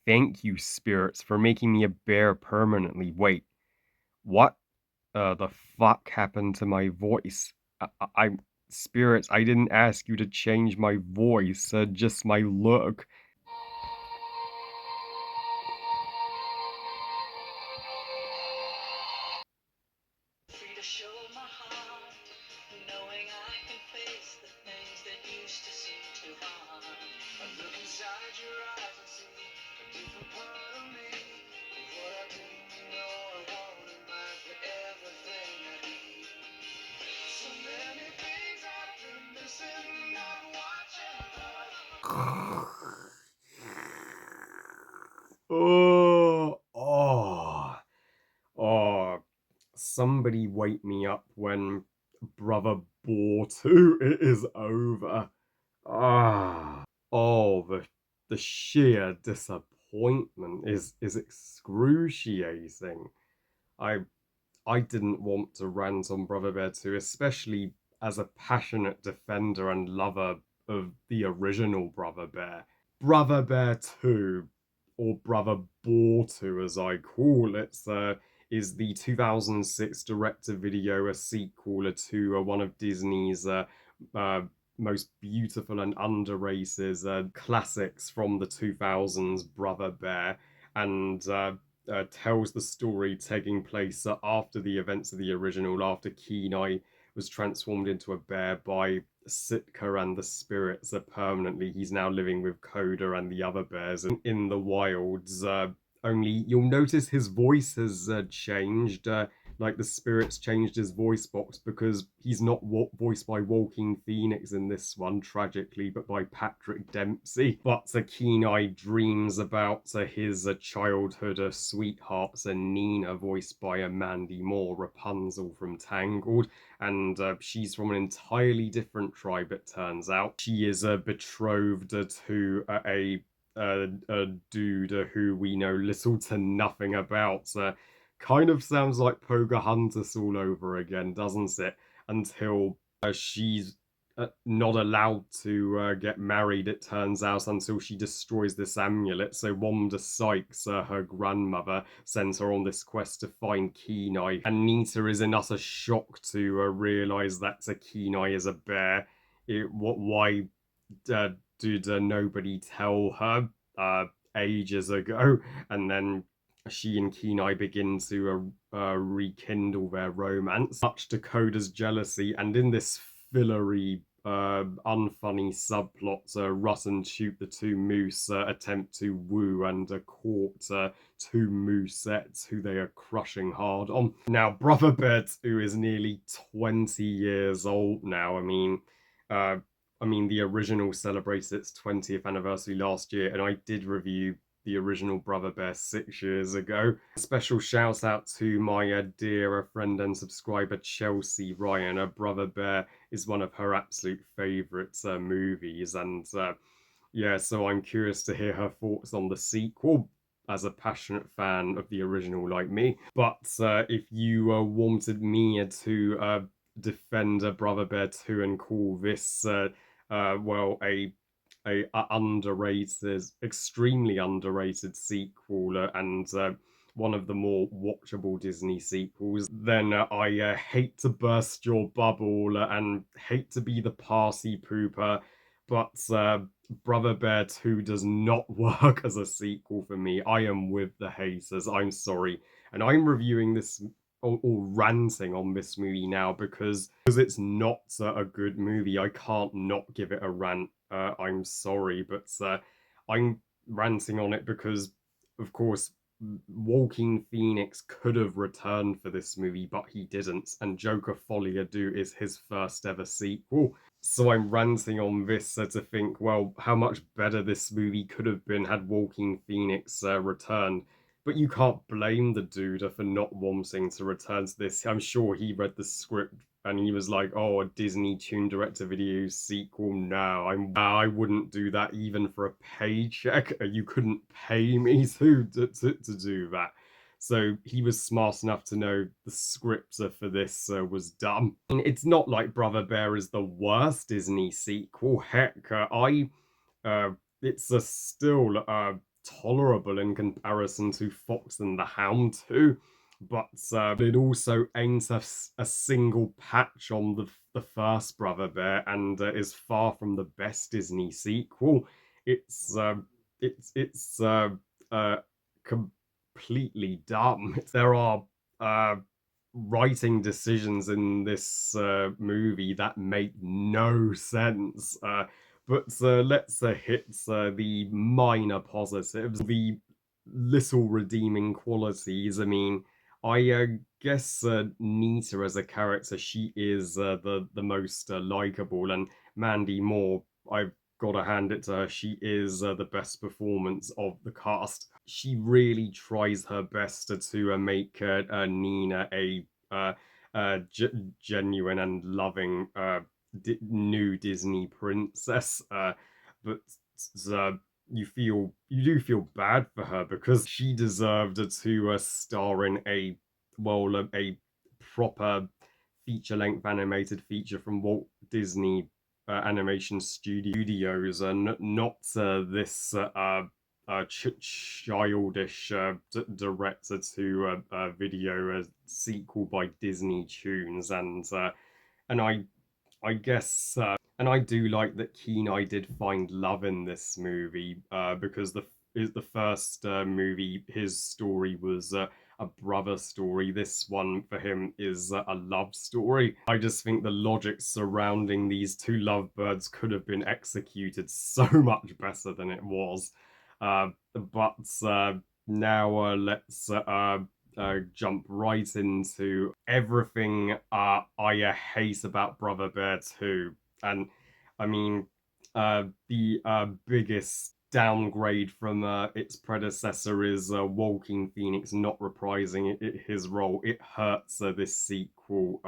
Thank you, spirits, for making me a bear permanently. Wait, what the fuck happened to my voice? Spirits, I didn't ask you to change my voice, just my look. Free to show my heart, knowing I can face the things that used to seem too hard. I look inside your eyes and see a different part of me. What I didn't know I wanted might be everything I need. So many things I've been missing, not watching. Oh. Oh, somebody wake me up when Brother Boar 2 it is over. Oh, the sheer disappointment is excruciating. I I didn't want to rant on Brother Bear 2, especially as a passionate defender and lover of the original Brother Bear. Brother Bear 2, or Brother Boar 2 as I call it, is the 2006 direct-to-video, a sequel to one of Disney's uh, most beautiful and underrated classics from the 2000s, Brother Bear, and tells the story taking place after the events of the original, after Kenai was transformed into a bear by Sitka and the spirits permanently. He's now living with Koda and the other bears in the wilds. Only you'll notice his voice has changed. Like the spirits changed his voice box because he's not voiced by Joaquin Phoenix in this one, tragically, but by Patrick Dempsey. But Kenai dreams about his childhood sweethearts, Nina, voiced by Mandy Moore, Rapunzel from Tangled, and she's from an entirely different tribe, it turns out. She is betrothed to a dude who we know little to nothing about. Kind of sounds like Pocahontas all over again, doesn't it? Until she's not allowed to get married, it turns out, until she destroys this amulet. So Wanda Sykes, her grandmother, sends her on this quest to find Kenai. And Nita is in utter shock to realise that Kenai is a bear. Why did nobody tell her ages ago? And then she and Kenai begin to rekindle their romance, much to Coda's jealousy. And in this fillery, unfunny subplot, Russ and Shoot, the two moose, attempt to woo and court two moosettes who they are crushing hard on. Now, Brother Bear, who is nearly 20 years old now, uh, the original celebrated its 20th anniversary last year, and I did review the original Brother Bear 6 years ago. A special shout out to my dear friend and subscriber Chelsea Ryan. Brother Bear is one of her absolute favourite movies, and yeah, so I'm curious to hear her thoughts on the sequel as a passionate fan of the original like me. But if you wanted me to defend Brother Bear 2 and call this, well, a underrated, extremely underrated sequel, and one of the more watchable Disney sequels, then I hate to burst your bubble and hate to be the party pooper, but Brother Bear 2 does not work as a sequel for me. I am with the haters. I'm sorry. And I'm reviewing this or ranting on this movie now because it's not a good movie. I can't not give it a rant. I'm sorry, but I'm ranting on it because, of course, Walking Phoenix could have returned for this movie, but he didn't. And Joker Folie à Deux is his first ever sequel. So I'm ranting on this to think, well, how much better this movie could have been had Walking Phoenix returned. But you can't blame the dude for not wanting to return to this. I'm sure he read the script and he was like, "Oh, a Disney Toon direct-to-video sequel? No, I wouldn't do that even for a paycheck. You couldn't pay me to do that." So he was smart enough to know the script for this was dumb. It's not like Brother Bear is the worst Disney sequel. Heck, I it's still tolerable in comparison to Fox and the Hound too. But it also ain't a single patch on the first Brother Bear, and is far from the best Disney sequel. It's uh, completely dumb. There are uh, writing decisions in this movie that make no sense. But let's hit the minor positives, the little redeeming qualities. I mean, I guess Nita as a character, she is the most likable, and Mandy Moore, I've got to hand it to her. She is the best performance of the cast. She really tries her best to make Nina a uh, genuine and loving new Disney princess. But uh, you do feel bad for her because she deserved to star in a proper feature length animated feature from Walt Disney Animation Studios, and not this childish director to video sequel by Disney Tunes, and I guess, and I do like that Kenai did find love in this movie, because the first movie, his story was a brother story. This one for him is a love story. I just think the logic surrounding these two lovebirds could have been executed so much better than it was. But now let's jump right into everything I hate about Brother Bear 2. And I mean, the biggest downgrade from its predecessor is Joaquin Phoenix not reprising his role. It hurts this sequel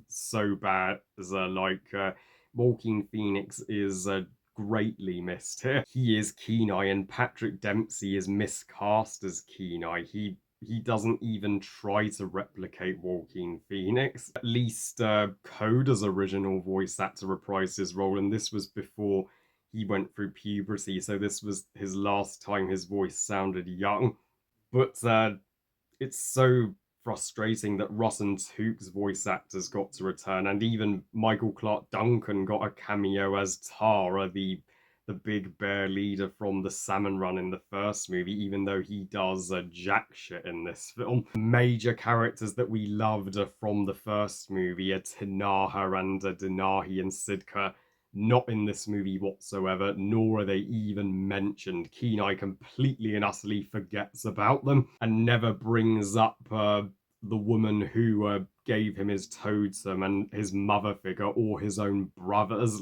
so bad. As Joaquin Phoenix is greatly missed here. He is Kenai, and Patrick Dempsey is miscast as Kenai. He doesn't even try to replicate Joaquin Phoenix. At least Coda's original voice actor reprised his role, and this was before he went through puberty, so this was his last time his voice sounded young. But it's so frustrating that Ross and Took's voice actors got to return, and even Michael Clark Duncan got a cameo as Tara, the big bear leader from the Salmon Run in the first movie, even though he does jack shit in this film. Major characters that we loved from the first movie are Tinaha and Denahi and Sidka, not in this movie whatsoever, nor are they even mentioned. Kenai completely and utterly forgets about them and never brings up the woman who gave him his totem and his mother figure or his own brothers.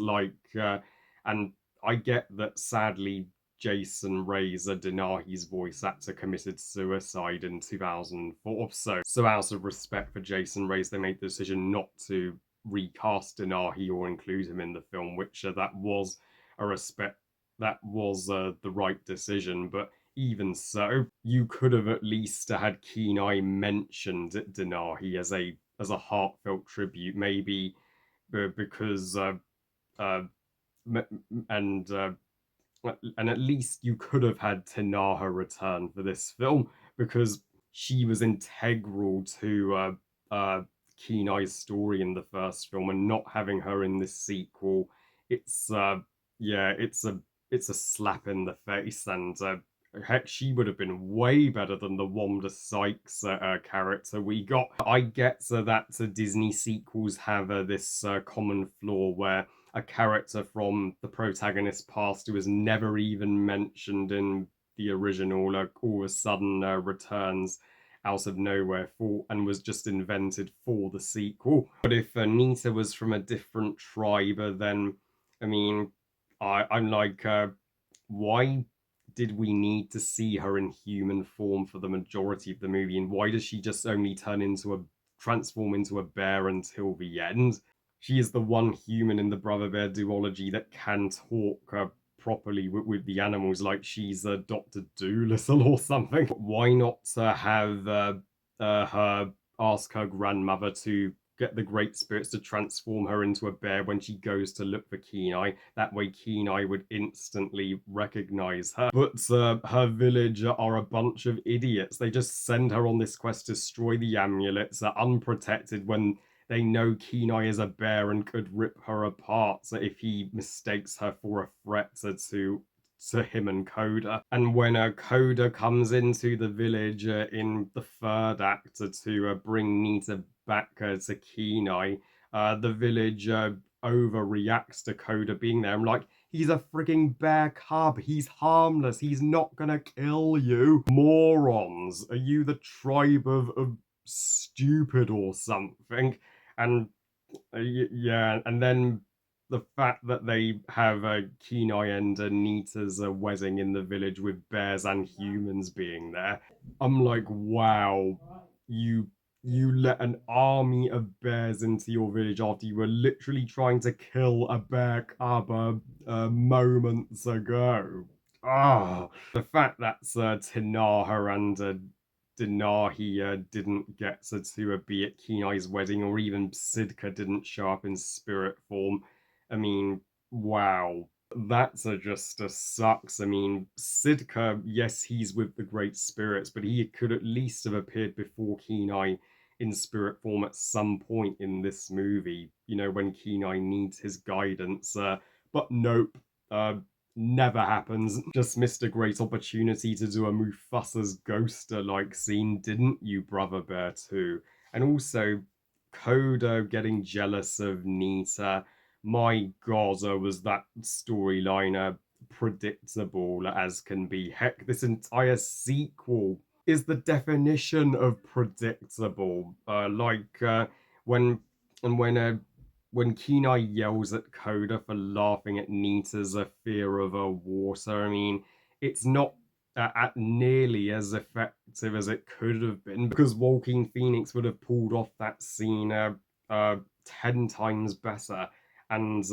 And I get that sadly Jason Razor Denahi's voice actor committed suicide in 2004. So out of respect for Jason Razor, they made the decision not to recast Denahi or include him in the film, which that was a respect that was the right decision. But even so, you could have at least had Kenai mentioned Denahi as a heartfelt tribute, maybe because uh, and and at least you could have had Tanaha return for this film because she was integral to Kenai's story in the first film, and not having her in this sequel, it's yeah, it's a slap in the face, and heck, she would have been way better than the Wanda Sykes character we got. I get that Disney sequels have this common flaw where a character from the protagonist's past who was never even mentioned in the original, all of a sudden returns out of nowhere for and was just invented for the sequel. But if Nita was from a different tribe, then I mean, I'm like, why did we need to see her in human form for the majority of the movie, and why does she just only transform into a bear until the end? She is the one human in the Brother Bear duology that can talk properly with the animals, like she's Dr. Doolittle or something. Why not have her ask her grandmother to get the great spirits to transform her into a bear when she goes to look for Kenai. That way Kenai would instantly recognize her. But her village are a bunch of idiots. They just send her on this quest to destroy the amulets, unprotected, when they know Kenai is a bear and could rip her apart if he mistakes her for a threat to him and Coda. And when Coda comes into the village in the third act to bring Nita back to Kenai, the village overreacts to Coda being there. I'm like, he's a freaking bear cub. He's harmless. He's not gonna kill you. Morons. Are you the tribe of stupid or something? And yeah, and then the fact that they have Kenai and Nita's wedding in the village with bears and humans being there, I'm like, wow, you you let an army of bears into your village after you were literally trying to kill a bear cub moments ago. Ah, the fact that Tanaha and Denahi didn't get to be at Kenai's wedding, or even Sidka didn't show up in spirit form. I mean, wow. That's just sucks. I mean, Sidka, yes, he's with the great spirits, but he could at least have appeared before Kenai in spirit form at some point in this movie, when Kenai needs his guidance. But nope, uh, never happens. Just missed a great opportunity to do a Mufasa's ghoster like scene, didn't you, Brother Bear 2? And also, Coda getting jealous of Nita. My god, was that storyline predictable as can be. Heck, this entire sequel is the definition of predictable. When when Kenai yells at Coda for laughing at Nita's fear of water, I mean, it's not at nearly as effective as it could have been, because Joaquin Phoenix would have pulled off that scene 10 times better. And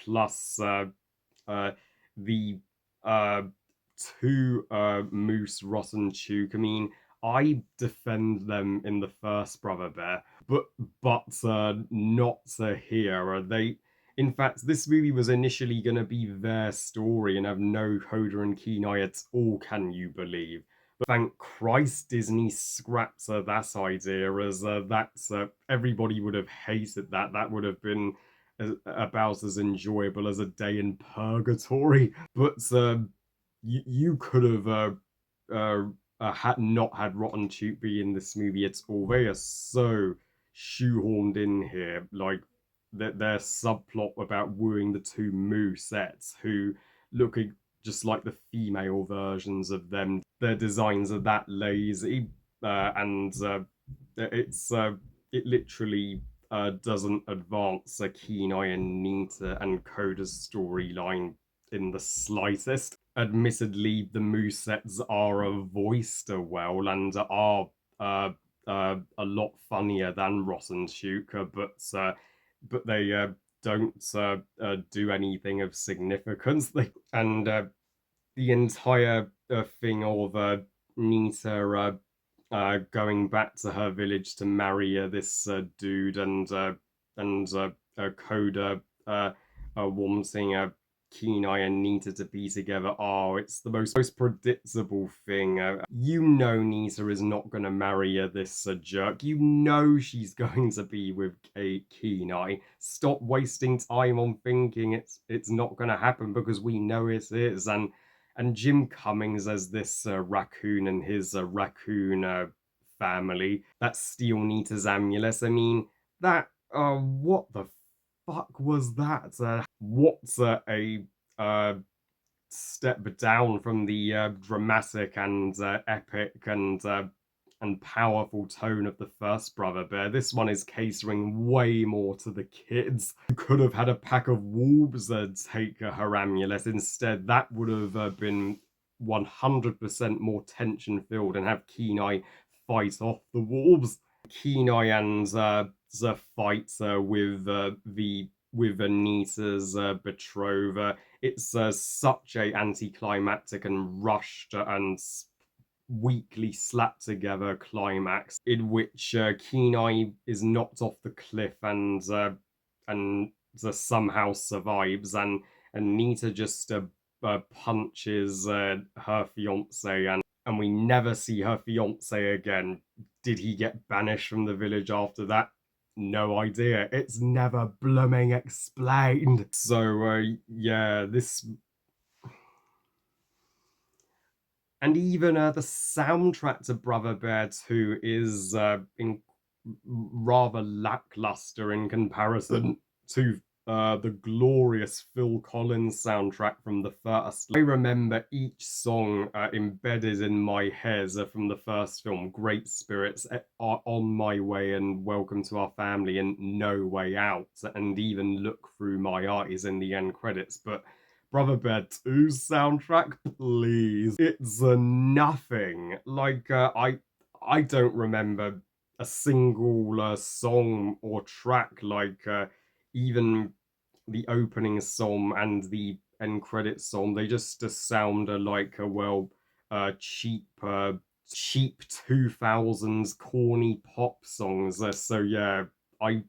plus uh, the uh, two Moose, Ross, and Chuke. I mean, I defend them in the first Brother Bear, but not here. They, in fact, this movie was initially going to be their story and have no Coda and Kenai at all. Can you believe? But thank Christ Disney scrapped that idea, as that's everybody would have hated that. That would have been about as enjoyable as a day in purgatory. But you could have had not had Rotten Tooth be in this movie at all. They are so shoehorned in here, like their subplot about wooing the two Moosets who look just like the female versions of them. Their designs are that lazy, and it's it literally doesn't advance Kenai and Nita and Coda's storyline in the slightest. Admittedly, the movesets are voiced well and are a lot funnier than Ross and Shuka, but they don't do anything of significance. And the entire thing of Nita going back to her village to marry this dude, and Coda wanting Kenai and Nita to be together. Oh, it's the most predictable thing. Nita is not going to marry this jerk. She's going to be with Kenai. Stop wasting time on thinking it's not going to happen, because we know it is. And Jim Cummings as this raccoon and his raccoon family that steal Nita's amulet. I mean, that what the fuck was that? What's a step down from the dramatic and epic and powerful tone of the first Brother Bear. This one is catering way more to the kids. You could have had a pack of wolves take her amulet instead. That would have been 100% more tension filled, and have Kenai fight off the wolves. Kenai and the fight with Anita's betrover. It's such a anticlimactic and rushed and weakly slapped together climax in which Kenai is knocked off the cliff and somehow survives, and Nita just punches her fiance, and we never see her fiance again. Did he get banished from the village after that? No idea. It's never blooming explained. So yeah, this, and even the soundtrack to Brother Bear 2 is rather lackluster in comparison to the glorious Phil Collins soundtrack from the first. I remember each song embedded in my head from the first film: Great Spirits, On My Way, and Welcome to Our Family, and No Way Out, and even Look Through My Eyes in the end credits. But Brother Bear 2's soundtrack, please. It's a nothing. Like, I don't remember a single song or track, like even the opening song and the end credit song. They just sound like a cheap 2000s corny pop songs. So yeah, I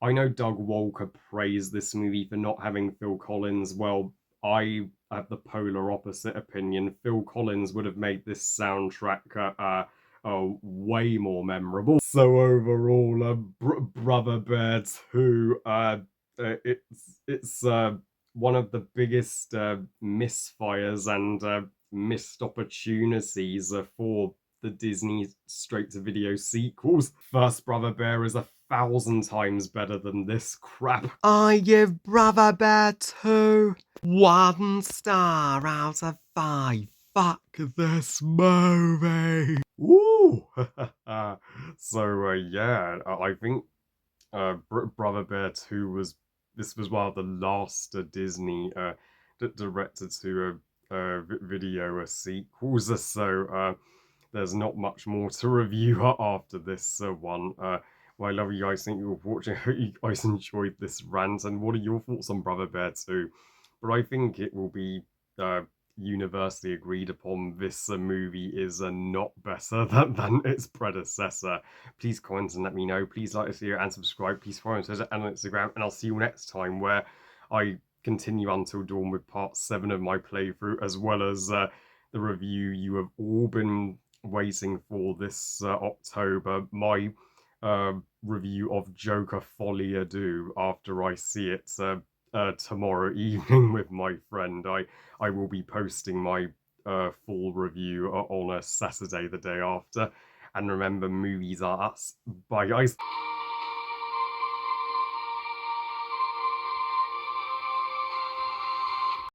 I know Doug Walker praised this movie for not having Phil Collins. Well, I have the polar opposite opinion. Phil Collins would have made this soundtrack way more memorable. So overall, Brother Bear 2, it's one of the biggest misfires and missed opportunities for the Disney straight-to-video sequels. First Brother Bear is 1,000 times better than this crap. I give Brother Bear 2 1 star out of 5. Fuck this movie. Woo! So yeah, I think Brother Bear 2 was, this was one of the last Disney directed to video sequels. So there's not much more to review after this one. Well, I love you guys. Thank you for watching. I hope you guys enjoyed this rant. And what are your thoughts on Brother Bear 2? But I think it will be uh, universally agreed upon this movie is not better than its predecessor. Please comment and let me know. Please like this video and subscribe. Please follow me on Twitter and on Instagram. And I'll see you next time, where I continue Until Dawn with part 7 of my playthrough, as well as the review you have all been waiting for this October. My review of Joker Folie à Deux after I see it tomorrow evening with my friend. I will be posting my full review on a Saturday the day after. And remember, movies are us. Bye, guys.